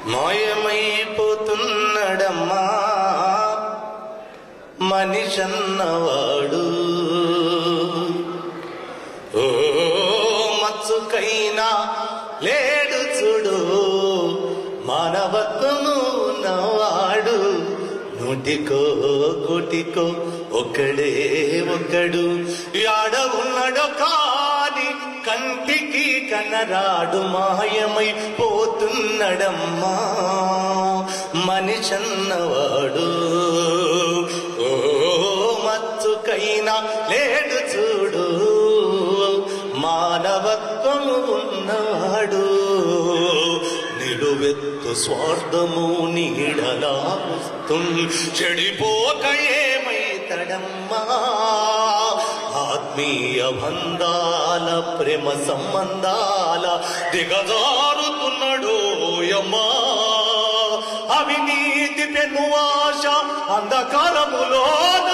మాయమైపోతున్నడమ్మా మనిషన్నవాడు. ఓ మచ్చుకైనా లేడు చూడు మానవత్వము ఉన్నవాడు. నూటికో కోటికో ఒక్కడే ఒక్కడు, యాడ ఉన్నడో కాని కంటికి కనరాడు. మాయమైపోతున్నడమ్మా మనిషన్నవాడు. ఓ మచ్చుకైనా లేడు చూడు మానవత్వము ఉన్నవాడు. నిలువెత్తు స్వార్థము నీడలా చెడిపోక ఏమైతడమ్మా. ఆత్మీయ బంధాల ప్రేమ సంబంధాల దిగజారుతున్నాడు యమ్మా. అవినీతి పెను ఆశ అంధకారములోన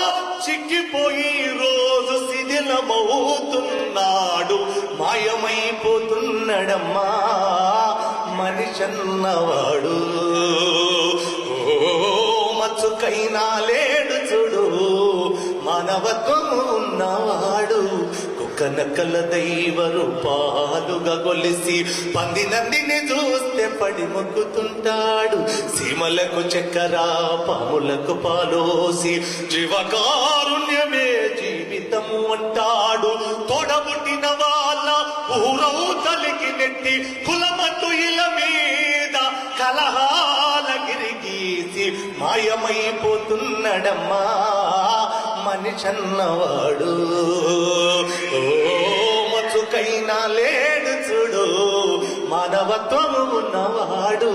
చిక్కిపోయి రోజు శిథిలమవుతున్నాడు. మాయమైపోతున్నడమ్మా మనిషన్నవాడు. ఓ మచ్చుకైనా లేడు చూడు మానవత్వము ఉన్నవాడు. కుక్కనక్కల దైవ రూపాలుగా గొలిసి పంది నందిని చూస్తే పడి మొక్కుతుంటాడు. సీమలకు చక్కెర పాములకు పాలోసి జీవకారుణ్యమే జీవితము అంటాడు. తోడబుట్టిన వాళ్ళ ఊరవుతలికి నెట్టి కులమట్టు ఇల మీద కలహాల గిరిగీసి మాయమైపోతున్నడమ్మా మనిషన్నవాడు. ఓ మచ్చుకైనా లేడు చూడు మానవత్వము ఉన్నవాడు.